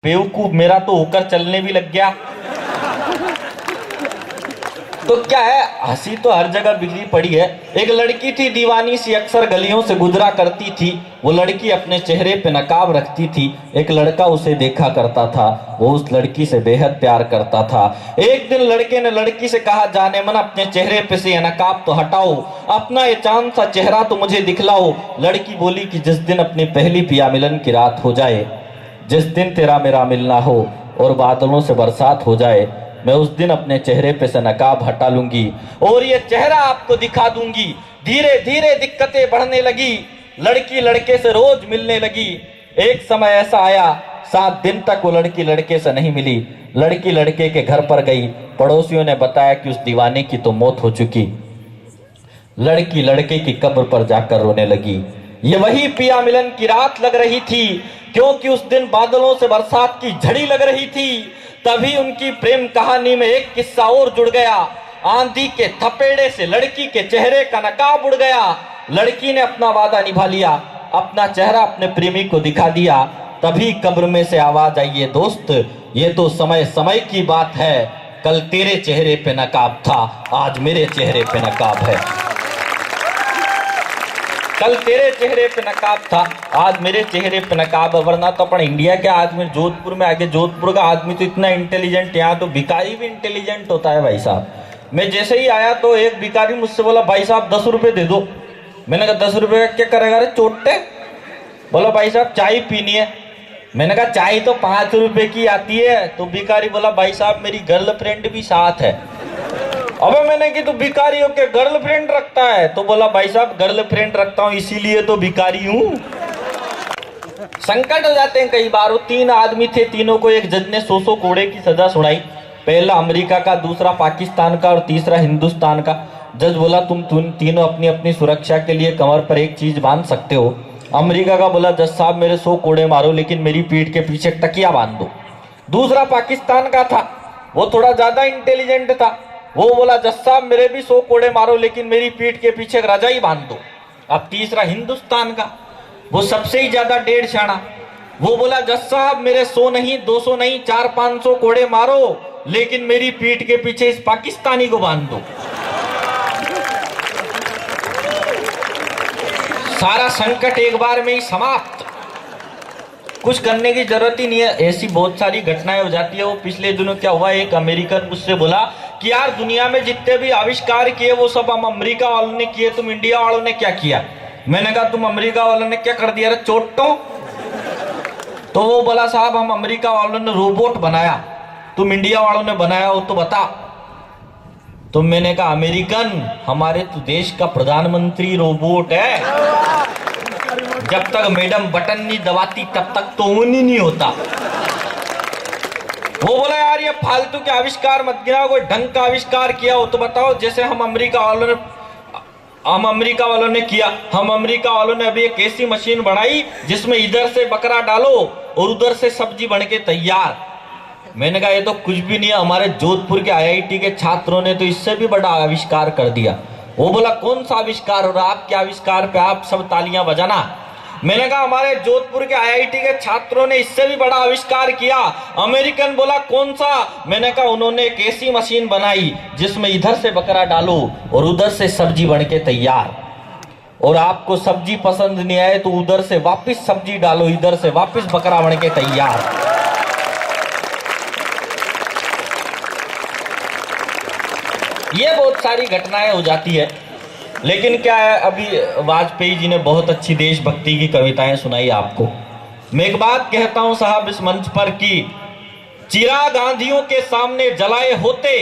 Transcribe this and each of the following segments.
बेवकूफ मेरा तो होकर चलने भी लग गया। तो क्या है, हंसी तो हर जगह बिगड़ी पड़ी है। एक लड़की थी दीवानी सी, अक्सर गलियों से गुजरा करती थी। वो लड़की अपने चेहरे पे नकाब रखती थी। एक लड़का उसे देखा करता था, वो उस लड़की से बेहद प्यार करता था। एक दिन लड़के ने लड़की से कहा, जाने मन अपने चेहरे पे से नकाब तो हटाओ, अपना ये चांद सा चेहरा तो मुझे दिखलाओ। लड़की बोली कि जिस दिन अपनी पहली पिया मिलन की रात हो जाए, जिस दिन तेरा मेरा मिलना हो और बादलों से बरसात हो जाए, मैं उस दिन अपने चेहरे पे से नकाब हटा लूंगी और ये चेहरा आपको दिखा दूंगी। धीरे धीरे दिक्कतें बढ़ने लगी, लड़की लड़के से रोज मिलने लगी। एक समय ऐसा आया, 7 दिन तक वो लड़की लड़के से नहीं मिली। लड़की लड़के के घर पर गई, पड़ोसियों ने बताया कि उस दीवाने की तो मौत हो चुकी। लड़की लड़के की कब्र पर जाकर रोने लगी। ये वही पिया मिलन की रात लग रही थी, क्योंकि उस दिन बादलों से बरसात की झड़ी लग रही थी। तभी उनकी प्रेम कहानी में एक किस्सा और जुड़ गया। आंधी के थपेड़े से लड़की के चेहरे का नकाब उड़ गया। लड़की ने अपना वादा निभा लिया, अपना चेहरा अपने प्रेमी को दिखा दिया। तभी कब्र में से आवाज आई, है दोस्त, ये तो समय समय की बात है। कल तेरे चेहरे पे नकाब था, आज मेरे चेहरे पे नकाब है। कल तेरे चेहरे पे नकाब था, आज मेरे चेहरे पे नकाब है। वरना तो अपन इंडिया के आदमी, जोधपुर में आगे, जोधपुर का आदमी तो इतना इंटेलिजेंट, यहाँ तो भिखारी भी इंटेलिजेंट होता है भाई साहब। मैं जैसे ही आया तो एक भिखारी मुझसे बोला, भाई साहब 10 रुपए दे दो। मैंने कहा 10 रुपए क्या करेगा रे चोटे? बोला भाई साहब चाय पीनी है। मैंने कहा चाय तो 5 रुपए की आती है। तो भिखारी बोला, भाई साहब मेरी गर्लफ्रेंड भी साथ है। अबे मैंने कि तू भिखारियों के गर्लफ्रेंड रखता है? तो बोला, भाई साहब गर्लफ्रेंड रखता हूं इसीलिए तो भिखारी हूं। संकट हो जाते हैं कई बार। वो 3 आदमी थे, तीनों को एक जज ने 100 कोड़े की सजा सुनाई। पहला अमेरिका का, दूसरा पाकिस्तान का और तीसरा हिंदुस्तान का। जज बोला, तुम तीनों अपनी अपनी सुरक्षा के लिए कमर पर एक चीज बांध सकते हो। अमेरिका का बोला, जज साहब मेरे 100 कोड़े मारो, लेकिन मेरी पीठ के पीछे तकिया बांध दो। दूसरा पाकिस्तान का था, वो थोड़ा ज्यादा इंटेलिजेंट था। वो बोला, जज साहब मेरे भी 100 कोड़े मारो, लेकिन मेरी पीठ के पीछे रजाई बांध दो। अब तीसरा हिंदुस्तान का, वो सबसे ही ज्यादा 1.5 शाना। वो बोला, जज साहब मेरे 100 नहीं, 200 नहीं, 400-500 कोड़े मारो, लेकिन मेरी पीठ के पीछे इस पाकिस्तानी को बांध दो। सारा संकट एक बार में ही समाप्त। कुछ करने की जरूरत ही नहीं है। ऐसी बहुत सारी घटनाएं हो जाती है। वो पिछले दिनों क्या हुआ, एक अमेरिकन मुझसे बोला कि यार दुनिया में जितने भी आविष्कार किए वो सब हम अमेरिका वालों ने किए, तुम इंडिया वालों ने क्या किया? मैंने कहा, तुम अमेरिका वालों ने क्या कर दिया रे चोटो? तो वो बोला, साहब हम अमेरिका वालों ने रोबोट बनाया, तुम इंडिया वालों ने बनाया हो तो बता। तो मैंने कहा, अमेरिकन, हमारे तो देश का प्रधानमंत्री रोबोट है। जब तक मैडम बटन नहीं दबाती तब तक तो ऑन ही नहीं होता। वो बोला, यार ये फालतू के आविष्कार मत गिनाओ, कोई ढंग का आविष्कार किया हो तो बताओ। जैसे हम अमेरिका वालों ने किया। हम अमेरिका वालों ने अभी एक ऐसी मशीन बनाई जिसमें इधर से बकरा डालो और उधर से सब्जी बन के तैयार। मैंने कहा, ये तो कुछ भी नहीं है, हमारे जोधपुर के IIT के छात्रों ने तो इससे भी बड़ा आविष्कार कर दिया। वो बोला, कौन सा आविष्कार हो रहा? आपके आविष्कार पे आप सब तालियां बजाना। मैंने कहा, हमारे जोधपुर के IIT के छात्रों ने इससे भी बड़ा आविष्कार किया। अमेरिकन बोला, कौन सा? मैंने कहा, उन्होंने एक ऐसी मशीन बनाई जिसमें इधर से बकरा डालो और उधर से सब्जी बन के तैयार। और आपको सब्जी पसंद नहीं आए तो उधर से वापस सब्जी डालो, इधर से वापस बकरा बन के तैयार। ये बहुत सारी घटनाएं हो जाती है। लेकिन क्या है, अभी वाजपेयी जी ने बहुत अच्छी देशभक्ति की कविताएं सुनाई आपको। मैं एक बात कहता हूं साहब इस मंच पर कि चिराग आंधियों के सामने जलाए होते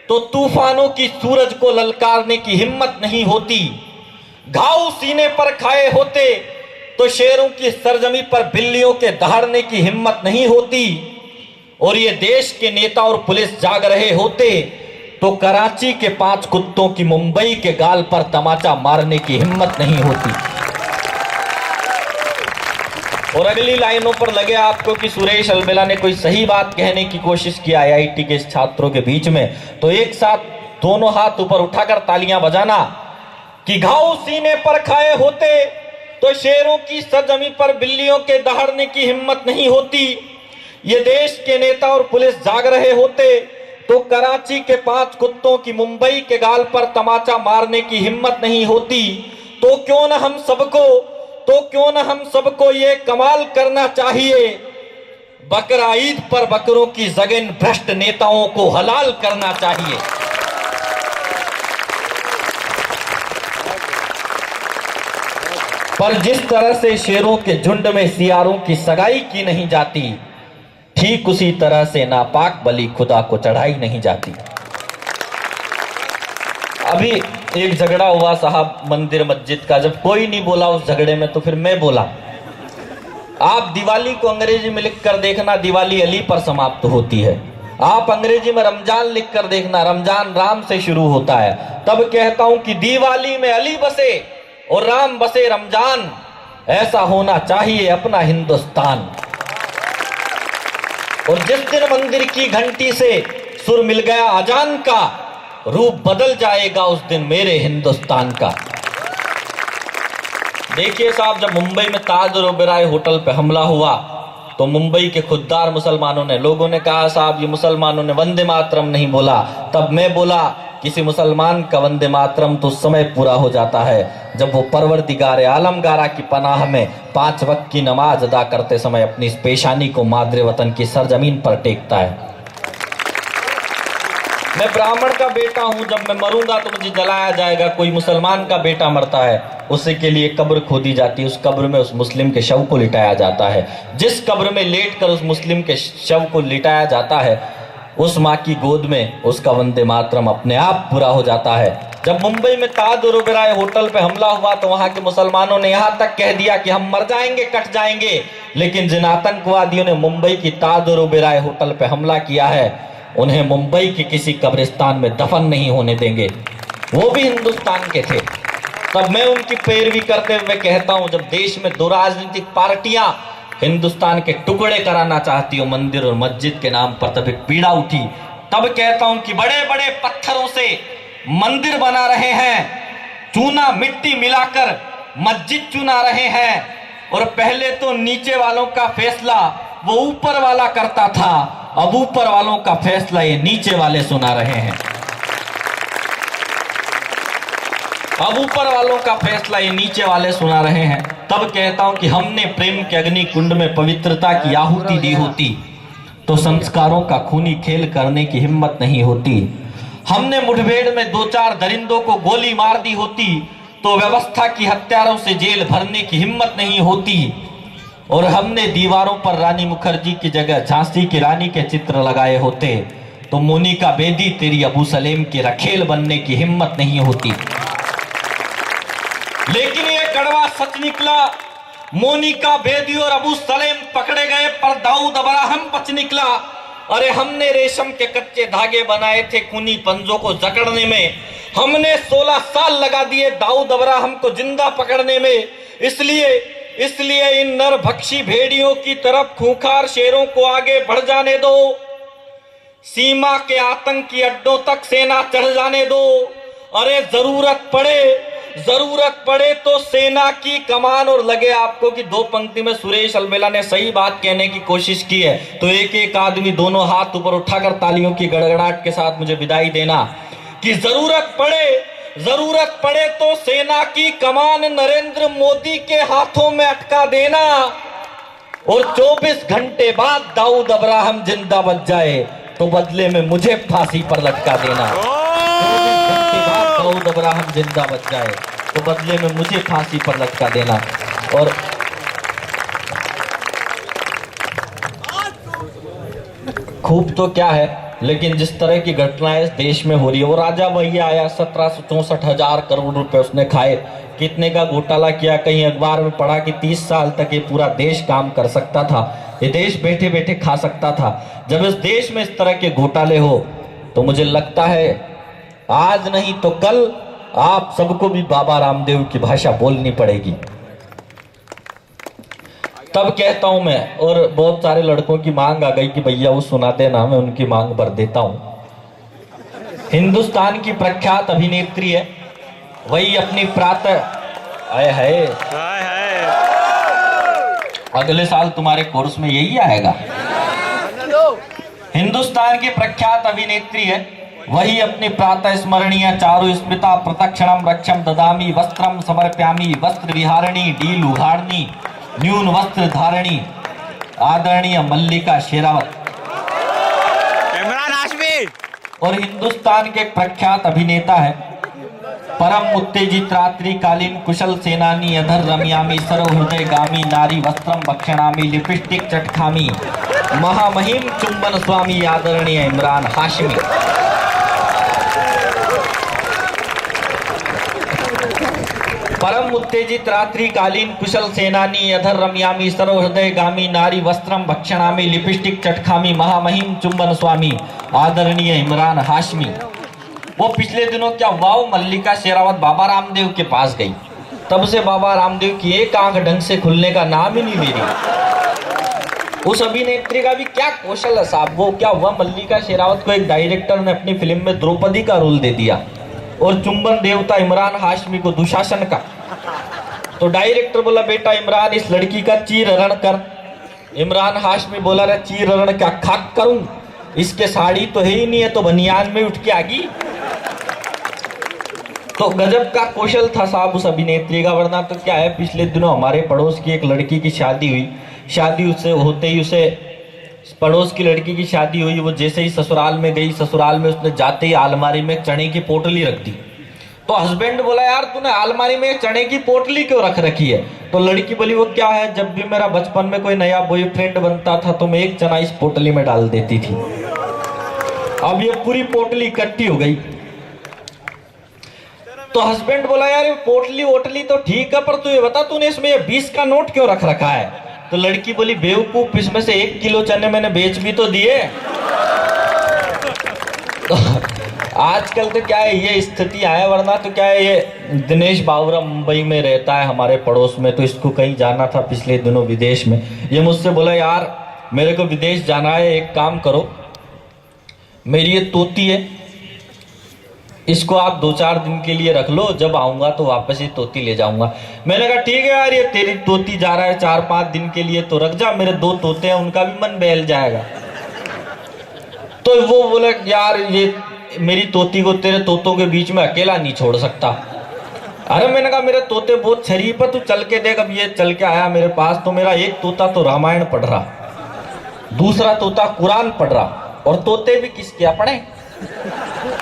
तो तूफानों की सूरज को ललकारने की हिम्मत नहीं होती। घाव सीने पर खाए होते तो शेरों की सरजमी पर बिल्लियों के दहाड़ने की हिम्मत नहीं होती। और ये देश के नेता और पुलिस जाग रहे होते तो कराची के 5 कुत्तों की मुंबई के गाल पर तमाचा मारने की हिम्मत नहीं होती। और अगली लाइनों पर लगे आपको कि सुरेश अलबेला ने कोई सही बात कहने की कोशिश की IIT के छात्रों के बीच में, तो एक साथ दोनों हाथ ऊपर उठाकर तालियां बजाना कि घाव सीने पर खाए होते तो शेरों की सरजमी पर बिल्लियों के दहाड़ने की हिम्मत नहीं होती। ये देश के नेता और पुलिस जाग रहे होते तो कराची के 5 कुत्तों की मुंबई के गाल पर तमाचा मारने की हिम्मत नहीं होती। तो क्यों न हम सबको ये कमाल करना चाहिए, बकरा ईद पर बकरों की जगन भ्रष्ट नेताओं को हलाल करना चाहिए। पर जिस तरह से शेरों के झुंड में सियारों की सगाई की नहीं जाती, ठीक उसी तरह से नापाक बलि खुदा को चढ़ाई नहीं जाती। अभी एक झगड़ा हुआ साहब मंदिर मस्जिद का, जब कोई नहीं बोला उस झगड़े में तो फिर मैं बोला। आप दिवाली को अंग्रेजी में लिख कर देखना, दिवाली अली पर समाप्त होती है। आप अंग्रेजी में रमजान लिख कर देखना, रमजान राम से शुरू होता है। तब कहता हूं कि दिवाली में अली बसे और राम बसे रमजान, ऐसा होना चाहिए अपना हिंदुस्तान। और जिस दिन मंदिर की घंटी से सुर मिल गया अजान का, रूप बदल जाएगा उस दिन मेरे हिंदुस्तान का। देखिए साहब, जब मुंबई में ताज और ओबेरॉय होटल पे हमला हुआ तो मुंबई के खुददार मुसलमानों ने, लोगों ने कहा साहब ये मुसलमानों ने वंदे मातरम नहीं बोला। तब मैं बोला किसी मुसलमान का वंदे मातरम तो उस समय पूरा हो जाता है जब वो परवरदिगार आलमगारा की पनाह में 5 वक्त की नमाज अदा करते समय अपनी इस पेशानी को मादरे वतन की सरजमीन पर टेकता है। मैं ब्राह्मण का बेटा हूं, जब मैं मरूंगा तो मुझे जलाया जाएगा। कोई मुसलमान का बेटा मरता है, उसी के लिए कब्र खोदी जाती है, उस कब्र में उस मुस्लिम के शव को लिटाया जाता है। जिस कब्र में लेटकर उस मुस्लिम के शव को लिटाया जाता है, उस माँ की गोद में उसका वंदे मातरम अपने आप पूरा हो जाता है। जब मुंबई में ताज और ओबेरॉय होटल पे हमला हुआ तो वहां के मुसलमानों ने यहां तक कह दिया कि हम मर जाएंगे, कट जाएंगे, लेकिन जिन आतंकवादियों ने मुंबई की ताज और ओबेरॉय होटल पे हमला किया है, उन्हें मुंबई के किसी कब्रिस्तान में दफन नहीं होने देंगे। वो भी हिंदुस्तान के थे। तब मैं उनकी पैरवी करते हुए कहता हूं, जब देश में 2 राजनीतिक पार्टियां हिंदुस्तान के टुकड़े कराना चाहती हो मंदिर और मस्जिद के नाम पर, तब एक पीड़ा उठी। तब कहता हूं कि बड़े बड़े पत्थरों से मंदिर बना रहे हैं, चूना मिट्टी मिलाकर मस्जिद चुना रहे हैं, और पहले तो नीचे वालों का फैसला वो ऊपर वाला करता था, अब ऊपर वालों का फैसला ये नीचे वाले सुना रहे हैं। अब ऊपर वालों का फैसला ये नीचे वाले सुना रहे हैं। तब कहता हूं कि हमने प्रेम के अग्नि कुंड में पवित्रता की आहुति दी होती तो संस्कारों का खूनी खेल करने की हिम्मत नहीं होती। हमने मुठभेड़ में 2-4 दरिंदों को गोली मार दी होती तो व्यवस्था की हत्यारों से जेल भरने की हिम्मत नहीं होती। और हमने दीवारों पर रानी मुखर्जी की जगह झांसी की रानी के चित्र लगाए होते तो मोनिका बेदी तेरी अबू सलेम के रखेल बनने की हिम्मत नहीं होती। लेकिन ये कड़वा सच निकला, मोनिका बेदी और अबू सलेम पकड़े गए पर दाऊद अब्राहम बच निकला। अरे हमने रेशम के कच्चे धागे बनाए थे खूनी पंजों को जकड़ने में, हमने 16 साल लगा दिए दाऊद अब्राहम को जिंदा पकड़ने में। इसलिए इन नरभक्षी भेड़ियों की तरफ खूंखार शेरों को आगे बढ़ जाने दो, सीमा के आतंकी अड्डों तक सेना चढ़ जाने दो। अरे जरूरत पड़े तो सेना की कमान और लगे आपको कि 2 पंक्ति में सुरेश अलबेला ने सही बात कहने की कोशिश की है तो एक आदमी दोनों हाथ ऊपर उठाकर तालियों की गड़गड़ाहट के साथ मुझे विदाई देना कि जरूरत पड़े तो सेना की कमान नरेंद्र मोदी के हाथों में अटका देना और 24 घंटे बाद दाऊद अब्राहम जिंदा बच जाए तो बदले में मुझे फांसी पर लटका देना। 24 घंटे बाद दाऊद अब्राहम जिंदा बच जाए तो बदले में मुझे फांसी पर लटका देना। और खूब तो क्या है, लेकिन जिस तरह की घटनाएं इस देश में हो रही है, वो राजा भैया आया 1764,000 करोड़ रुपए उसने खाए, कितने का घोटाला किया, कहीं अखबार में पढ़ा कि 30 साल तक ये पूरा देश काम कर सकता था, ये देश बैठे बैठे खा सकता था। जब इस देश में इस तरह के घोटाले हो तो मुझे लगता है आज नहीं तो कल आप सबको भी बाबा रामदेव की भाषा बोलनी पड़ेगी। तब कहता हूं मैं, और बहुत सारे लड़कों की मांग आ गई कि भैया वो सुना देना, मैं उनकी मांग भर देता हूं। हिंदुस्तान की प्रख्यात अभिनेत्री है, वही अपनी प्रातः आए है अगले साल तुम्हारे कोर्स में यही आएगा। हिंदुस्तान की प्रख्यात अभिनेत्री है, वही अपनी प्रातः स्मरणीय चारु स्मिता प्रतक्षणम रक्षम ददामी वस्त्रम समर्प्यामी वस्त्र विहारिणी डील उघाड़नी न्यून वस्त्र धारणी आदरणीय मल्लिका शेरावत। इमरान हाशमी। और हिंदुस्तान के एक प्रख्यात अभिनेता है, परम उत्तेजित रात्रिकालीन कुशल सेनानी अधर रम्यामी सर्व हृदय गामी नारी वस्त्रम भक्षणामी लिपस्टिक चटखामी महामहिम चुंबन स्वामी आदरणीय इमरान हाशमी। परम उत्तेजित रात्रिकालीन कुशल सेनानी अधर रम्यामी सर्व हृदय गामी नारी वस्त्रम भक्षणामी लिपस्टिक चटखामी महामहिम चुंबन स्वामी आदरणीय इमरान हाशमी। वो पिछले दिनों क्या हुआ, मल्लिका शेरावत बाबा रामदेव के पास गई, तब से बाबा रामदेव की एक आंख ढंग से खुलने का नाम ही नहीं ले रही। उस अभिनेत्री का भी क्या कौशल है साहब। वो क्या हुआ, मल्लिका शेरावत को एक डायरेक्टर ने अपनी फिल्म में द्रौपदी का रोल दे दिया और चुंबन देवता इमरान हाशमी को दुशासन का। तो डायरेक्टर बोला बेटा इमरान इस लड़की का चीरहरण कर। इमरान हाशमी बोला रे चीरहरण क्या खाक करूं, इसके साड़ी तो है ही नहीं है, तो बनियान में उठ के आ गई। तो गजब का कौशल था साहब उस अभिनेत्री का। वरना तो क्या है, पिछले दिनों हमारे पड़ोस की एक लड़की की शादी हुई, शादी उससे होते ही उसे पड़ोस की लड़की की शादी हुई, वो जैसे ही ससुराल में गई, ससुराल में उसने जाते ही अलमारी में चने की पोटली रख दी। तो हस्बैंड बोला यार तूने अलमारी में चने की पोटली क्यों रख रखी है। तो लड़की बोली वो क्या है, जब भी मेरा बचपन में कोई नया बॉयफ्रेंड बनता था तो मैं एक चना इस पोटली में डाल देती थी। अब ये पूरी पोटली इकट्ठी हो गई। तो हस्बैंड बोला यार ये पोटली वोटली तो ठीक है, पर तू ये बता तूने इसमें 20 का नोट क्यों रख रखा है। तो लड़की बोली बेवकूफ, इसमें से 1 किलो चने मैंने बेच भी तो दिए। तो आजकल तो क्या है ये स्थिति है। वरना तो क्या है, ये दिनेश बावरा मुंबई में रहता है हमारे पड़ोस में, तो इसको कहीं जाना था पिछले दिनों विदेश में। ये मुझसे बोला यार मेरे को विदेश जाना है, एक काम करो मेरी ये तोती है, इसको आप 2-4 दिन के लिए रख लो, जब आऊंगा तो वापस ये तोती ले जाऊंगा। मैंने कहा ठीक है यार, ये तेरी तोती जा रहा है 4-5 दिन के लिए तो रख जा, मेरे 2 तोते हैं उनका भी मन बहल जाएगा। तो वो बोला यार ये मेरी तोती को तेरे तोतों के बीच में अकेला नहीं छोड़ सकता। अरे मैंने कहा मेरे तोते बहुत शरीफ है, तू चल के देख। अब ये चल के आया मेरे पास, तो मेरा एक तोता तो रामायण पढ़ रहा, दूसरा तोता कुरान पढ़ रहा, और तोते भी किसके अपने।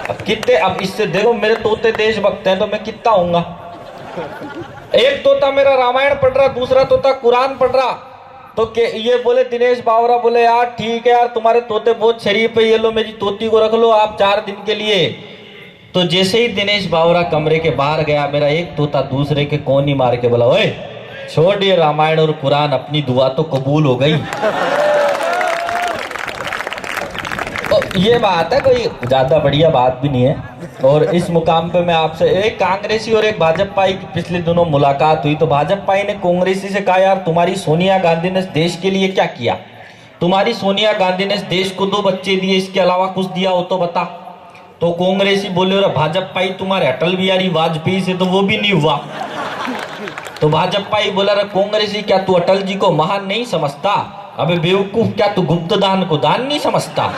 अब कितने, अब इससे देखो मेरे तोते देशभक्त हैं तो मैं कितना होऊंगा। एक तोता मेरा रामायण पढ़ रहा, दूसरा तोता कुरान पढ़ रहा। तो ये बोले दिनेश बावरा बोले यार ठीक है यार तुम्हारे तोते बहुत शरीफ है, ये लो मेरी तोती को रख लो आप 4 दिन के लिए। तो जैसे ही दिनेश बावरा कमरे के बाहर गया, मेरा एक तोता दूसरे के कोनी मार के बोला ओए छोड़ ये रामायण और कुरान, अपनी दुआ तो कबूल हो गई। ये बात है, कोई ज्यादा बढ़िया बात भी नहीं है। और इस मुकाम पे मैं आपसे, एक कांग्रेसी और एक भाजपाई की पिछले दिनों मुलाकात हुई, तो भाजपाई ने कांग्रेसी से कहा यार तुम्हारी सोनिया गांधी ने देश के लिए क्या किया, तुम्हारी सोनिया गांधी ने देश को 2 बच्चे दिए, इसके अलावा कुछ दिया हो तो बता। तो कांग्रेसी बोले और भाजपाई तुम्हारे अटल बिहारी वाजपेयी से तो वो भी नहीं हुआ। तो भाजपाई बोला रे कांग्रेसी क्या तू अटल जी को महान नहीं समझता, अबे बेवकूफ क्या तू गुप्त दान को दान नहीं समझता।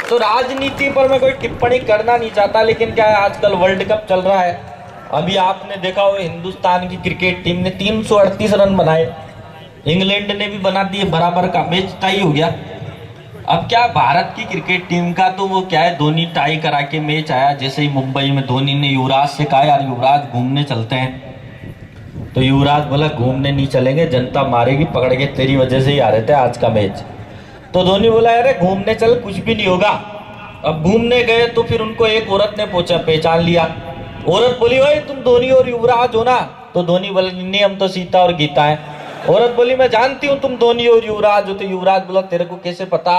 तो राजनीति पर मैं कोई टिप्पणी करना नहीं चाहता, लेकिन क्या है आजकल वर्ल्ड कप चल रहा है। अभी आपने देखा हो हिंदुस्तान की क्रिकेट टीम ने 338 रन बनाए, इंग्लैंड ने भी बना दिए, बराबर का मैच टाई हो गया। अब क्या भारत की क्रिकेट टीम का तो वो क्या है, धोनी टाई करा के मैच आया, जैसे ही मुंबई में धोनी ने युवराज से कहा यार युवराज घूमने चलते हैं, तो युवराज बोला घूमने नहीं चलेंगे, जनता मारेगी पकड़ के, तेरी वजह से ही आ रहे थे आज का मैच। तो धोनी बोला अरे घूमने चल कुछ भी नहीं होगा। अब घूमने गए तो फिर उनको एक औरत ने पहचान लिया। औरत बोली ओए तुम धोनी और युवराज हो ना। तो धोनी बोला नहीं हम तो सीता और गीता है। औरत बोली मैं जानती हूँ तुम धोनी और युवराज हो। तो युवराज बोला तेरे को कैसे पता।